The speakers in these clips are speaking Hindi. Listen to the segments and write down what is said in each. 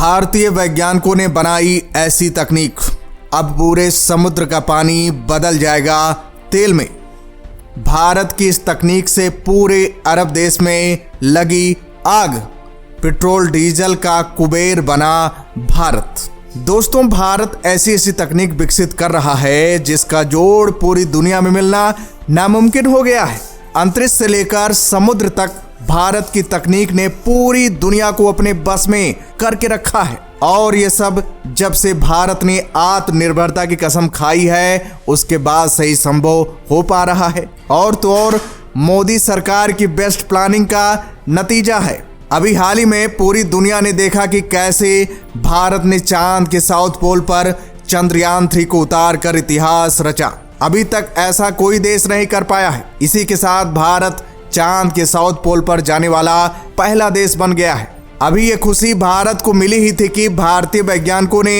भारतीय वैज्ञानिकों ने बनाई ऐसी तकनीक, अब पूरे समुद्र का पानी बदल जाएगा तेल में। भारत की इस तकनीक से पूरे अरब देश में लगी आग। पेट्रोल डीजल का कुबेर बना भारत। दोस्तों, भारत ऐसी तकनीक विकसित कर रहा है जिसका जोड़ पूरी दुनिया में मिलना नामुमकिन हो गया है। अंतरिक्ष से लेकर समुद्र तक भारत की तकनीक ने पूरी दुनिया को अपने बस में करके रखा है। और ये सब जब से भारत ने आत्मनिर्भरता की कसम खाई है उसके बाद से ही संभव हो पा रहा है। और तो और मोदी सरकार की बेस्ट प्लानिंग का नतीजा है। अभी हाल ही में पूरी दुनिया ने देखा कि कैसे भारत ने चांद के साउथ पोल पर चंद्रयान 3 को उतार कर इतिहास रचा। अभी तक ऐसा कोई देश नहीं कर पाया है। इसी के साथ भारत चांद के साउथ पोल पर जाने वाला पहला देश बन गया है। अभी ये खुशी भारत को मिली ही थी कि भारतीय वैज्ञानिकों ने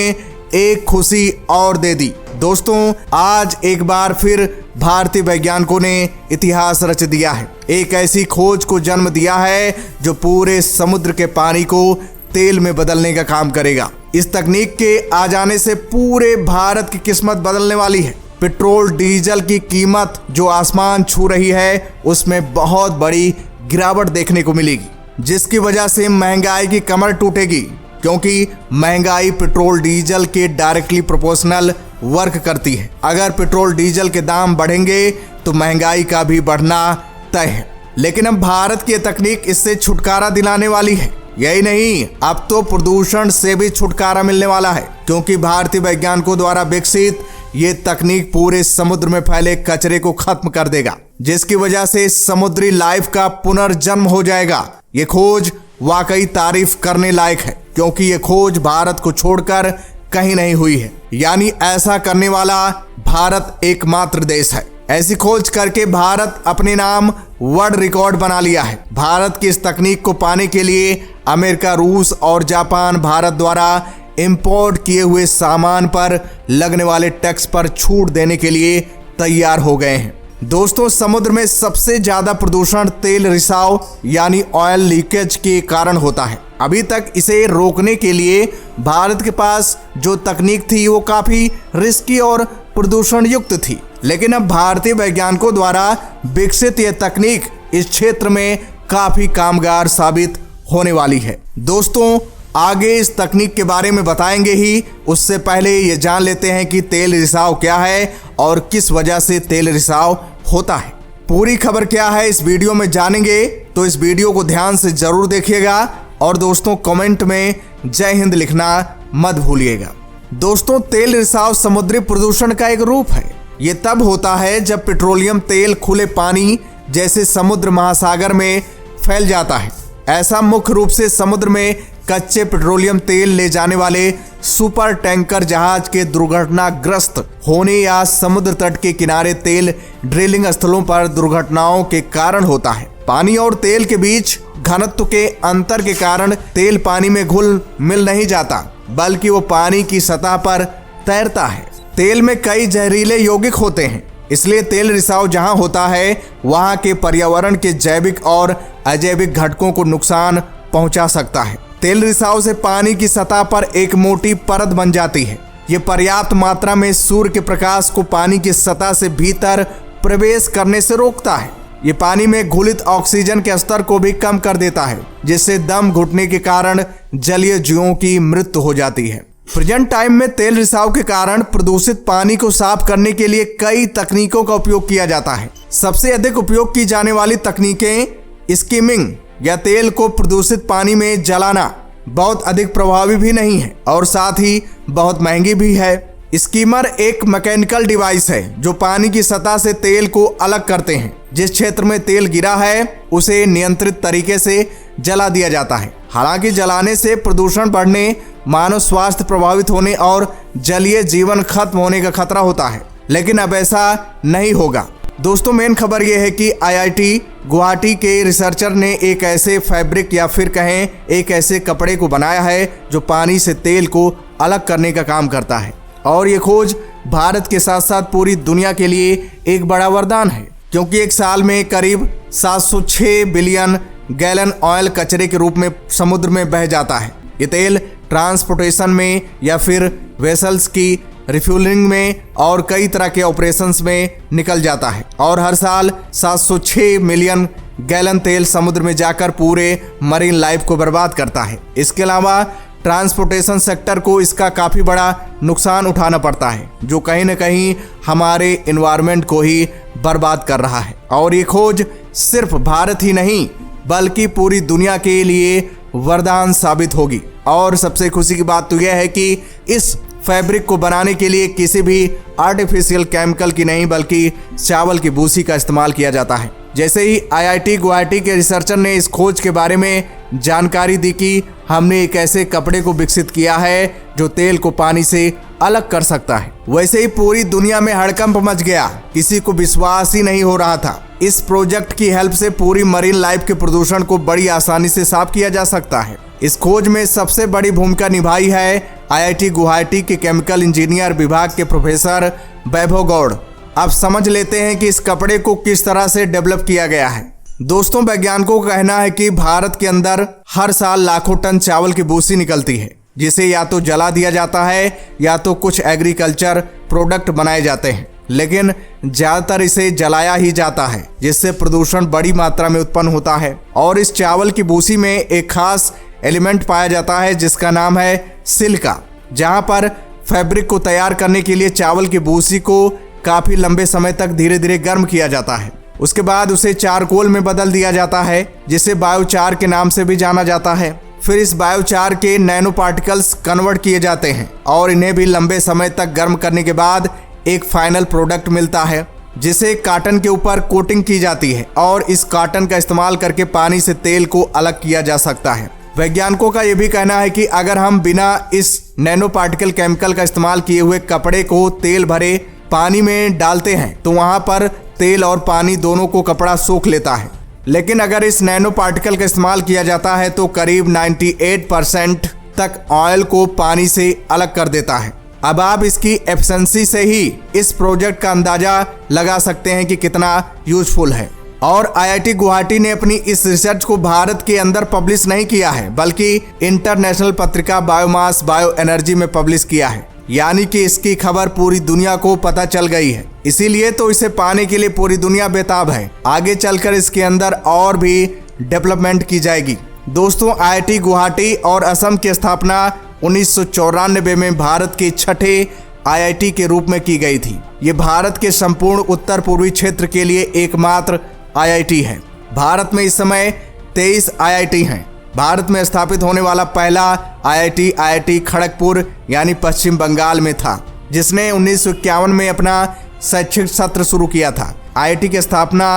एक खुशी और दे दी। दोस्तों, आज एक बार फिर भारतीय वैज्ञानिकों ने इतिहास रच दिया है। एक ऐसी खोज को जन्म दिया है जो पूरे समुद्र के पानी को तेल में बदलने का काम करेगा। इस तकनीक के आ जाने से पूरे भारत की किस्मत बदलने वाली है। पेट्रोल डीजल की कीमत जो आसमान छू रही है उसमें बहुत बड़ी गिरावट देखने को मिलेगी, जिसकी वजह से महंगाई की कमर टूटेगी, क्योंकि महंगाई पेट्रोल डीजल के डायरेक्टली प्रोपोर्शनल वर्क करती है। अगर पेट्रोल डीजल के दाम बढ़ेंगे तो महंगाई का भी बढ़ना तय है। लेकिन अब भारत की तकनीक इससे छुटकारा दिलाने वाली है। यही नहीं, अब तो प्रदूषण से भी छुटकारा मिलने वाला है, क्योंकि भारतीय वैज्ञानिकों द्वारा विकसित ये तकनीक पूरे समुद्र में फैले कचरे को खत्म कर देगा, जिसकी वजह से समुद्री लाइफ का पुनर्जन्म हो जाएगा। ये खोज वाकई तारीफ करने लायक है, क्योंकि ये खोज भारत को छोड़कर कहीं नहीं हुई है। यानी ऐसा करने वाला भारत एकमात्र देश है। ऐसी खोज करके भारत अपने नाम वर्ल्ड रिकॉर्ड बना लिया है। भारत की इस तकनीक को पाने के लिए अमेरिका, रूस और जापान भारत द्वारा इंपोर्ट किए हुए सामान पर लगने वाले टैक्स पर छूट देने के लिए तैयार हो गए हैं। दोस्तों, समुद्र में सबसे ज्यादा प्रदूषण तेल रिसाव यानी ऑयल लीकेज के कारण होता है। अभी तक इसे रोकने के लिए भारत के पास जो तकनीक थी वो काफी रिस्की और प्रदूषण युक्त थी, लेकिन अब भारतीय वैज्ञानिकों द्वारा विकसित यह तकनीक इस क्षेत्र में काफी कामगार साबित होने वाली है। दोस्तों, आगे इस तकनीक के बारे में बताएंगे ही, उससे पहले ये जान लेते हैं कि तेल रिसाव क्या है और किस वजह से तेल रिसाव होता है। पूरी खबर क्या है इस वीडियो में जानेंगे, तो इस वीडियो को ध्यान से जरूर देखिएगा। और दोस्तों, कमेंट में जय हिंद लिखना मत भूलिएगा। दोस्तों, तेल रिसाव समुद्री प्रदूषण का एक रूप है। ये तब होता है जब पेट्रोलियम तेल खुले पानी जैसे समुद्र महासागर में फैल जाता है। ऐसा मुख्य रूप से समुद्र में कच्चे पेट्रोलियम तेल ले जाने वाले सुपर टैंकर जहाज के दुर्घटनाग्रस्त होने या समुद्र तट के किनारे तेल ड्रिलिंग स्थलों पर दुर्घटनाओं के कारण होता है। पानी और तेल के बीच घनत्व के अंतर के कारण तेल पानी में घुल मिल नहीं जाता, बल्कि वो पानी की सतह पर तैरता है। तेल में कई जहरीले यौगिक होते हैं, इसलिए तेल रिसाव जहां होता है वहां के पर्यावरण के जैविक और अजैविक घटकों को नुकसान पहुंचा सकता है। तेल रिसाव से पानी की सतह पर एक मोटी परत बन जाती है। ये पर्याप्त मात्रा में सूर्य के प्रकाश को पानी की सतह से भीतर प्रवेश करने से रोकता है। ये पानी में घुलित ऑक्सीजन के स्तर को भी कम कर देता है, जिससे दम घुटने के कारण जलीय जीवों की मृत्यु हो जाती है। प्रेजेंट टाइम में तेल रिसाव के कारण प्रदूषित पानी को साफ करने के लिए कई तकनीकों का उपयोग किया जाता है। सबसे अधिक उपयोग की जाने वाली तकनीकें स्कीमिंग या तेल को प्रदूषित पानी में जलाना बहुत अधिक प्रभावी भी नहीं है और साथ ही बहुत महंगी भी है। स्कीमर एक मैकेनिकल डिवाइस है जो पानी की सतह से तेल को अलग करते हैं। जिस क्षेत्र में तेल गिरा है उसे नियंत्रित तरीके से जला दिया जाता है। हालांकि जलाने से प्रदूषण बढ़ने, मानव स्वास्थ्य प्रभावित होने और जलीय जीवन खत्म होने का खतरा होता है, लेकिन अब ऐसा नहीं होगा। दोस्तों, मेन खबर यह है कि IIT गुवाहाटी के रिसर्चर ने एक ऐसे फैब्रिक या फिर कहें एक ऐसे कपड़े को बनाया है जो पानी से तेल को अलग करने का काम करता है। और ये खोज भारत के साथ साथ पूरी दुनिया के लिए एक बड़ा वरदान है, क्योंकि एक साल में करीब 706 बिलियन गैलन ऑयल कचरे के रूप में समुद्र में बह जाता है। ये तेल ट्रांसपोर्टेशन में या फिर वेसल्स की रिफ्यूलिंग में और कई तरह के ऑपरेशंस में निकल जाता है और हर साल 706 मिलियन गैलन तेल समुद्र में जाकर पूरे मरीन लाइफ को बर्बाद करता है। इसके अलावा ट्रांसपोर्टेशन सेक्टर को इसका काफ़ी बड़ा नुकसान उठाना पड़ता है, जो कहीं ना कहीं हमारे एनवायरनमेंट को ही बर्बाद कर रहा है। और ये खोज सिर्फ भारत ही नहीं बल्कि पूरी दुनिया के लिए वरदान साबित होगी। और सबसे खुशी की बात तो यह है कि इस फैब्रिक को बनाने के लिए किसी भी आर्टिफिशियल केमिकल की नहीं बल्कि चावल की भूसी का इस्तेमाल किया जाता है। जैसे ही IIT गुवाहाटी के रिसर्चर ने इस खोज के बारे में जानकारी दी कि हमने एक ऐसे कपड़े को विकसित किया है जो तेल को पानी से अलग कर सकता है, वैसे ही पूरी दुनिया में हड़कंप मच गया। किसी को विश्वास ही नहीं हो रहा था। इस प्रोजेक्ट की हेल्प से पूरी मरीन लाइफ के प्रदूषण को बड़ी आसानी से साफ किया जा सकता है। इस खोज में सबसे बड़ी भूमिका निभाई है IIT गुवाहाटी के केमिकल इंजीनियर विभाग के प्रोफेसर वैभव गौड़। अब समझ लेते हैं कि इस कपड़े को किस तरह से डेवलप किया गया है। दोस्तों, वैज्ञानिकों का कहना है कि भारत के अंदर हर साल लाखों टन चावल की भूसी निकलती है, जिसे या तो जला दिया जाता है या तो कुछ एग्रीकल्चर प्रोडक्ट बनाए जाते हैं, लेकिन ज़्यादातर इसे जलाया ही जाता है, जिससे प्रदूषण बड़ी मात्रा में उत्पन्न होता है। और इस चावल की भूसी में एक खास एलिमेंट पाया जाता है जिसका नाम है सिलिका, जहां पर फैब्रिक को तैयार करने के लिए चावल की भूसी को काफ़ी लंबे समय तक धीरे धीरे गर्म किया जाता है। उसके बाद उसे चारकोल में बदल दिया जाता है, जिसे बायोचार के नाम से भी जाना जाता है। फिर इस बायोचार के नैनो पार्टिकल्स कन्वर्ट किए जाते हैं और इन्हें भी लंबे समय तक गर्म करने के बाद एक फाइनल प्रोडक्ट मिलता है, जिसे कॉटन के ऊपर कोटिंग की जाती है और इस कॉटन का इस्तेमाल करके पानी से तेल को अलग किया जा सकता है। वैज्ञानिकों का यह भी कहना है कि अगर हम बिना इस नैनो पार्टिकल केमिकल का इस्तेमाल किए हुए कपड़े को तेल भरे पानी में डालते हैं तो वहां पर तेल और पानी दोनों को कपड़ा सोख लेता है। लेकिन अगर इस नैनो पार्टिकल का इस्तेमाल किया जाता है तो करीब 98% तक ऑयल को पानी से अलग कर देता है। अब आप इसकी एफिशिएंसी से ही इस प्रोजेक्ट का अंदाजा लगा सकते हैं कि कितना यूजफुल है। और IIT गुवाहाटी ने अपनी इस रिसर्च को भारत के अंदर पब्लिश नहीं किया है, बल्कि इंटरनेशनल पत्रिका बायोमास बायो एनर्जी में पब्लिश किया है। यानी कि इसकी खबर पूरी दुनिया को पता चल गई है। इसीलिए तो इसे पाने के लिए पूरी दुनिया बेताब है। आगे चलकर इसके अंदर और भी डेवलपमेंट की जाएगी। दोस्तों, IIT गुवाहाटी और असम की स्थापना 1994 में भारत के छठे IIT के रूप में की गई थी। ये भारत के संपूर्ण उत्तर पूर्वी क्षेत्र के लिए एकमात्र IIT है। भारत में इस समय 23 IIT हैं। भारत में स्थापित होने वाला पहला IIT खड़गपुर यानी पश्चिम बंगाल में था, जिसने 1951 में अपना शैक्षिक सत्र शुरू किया था। IIT की स्थापना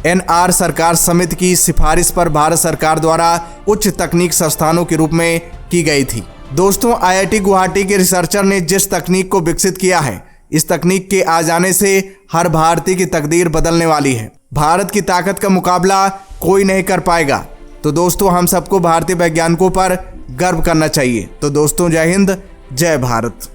NR सरकार समिति की सिफारिश पर भारत सरकार द्वारा उच्च तकनीक संस्थानों के रूप में की गई थी। दोस्तों, IIT गुवाहाटी के रिसर्चर ने जिस तकनीक को विकसित किया है, इस तकनीक के आ जाने से हर भारतीय की तकदीर बदलने वाली है। भारत की ताकत का मुकाबला कोई नहीं कर पाएगा। तो दोस्तों, हम सबको भारतीय वैज्ञानिकों पर गर्व करना चाहिए। तो दोस्तों, जय हिंद, जय भारत।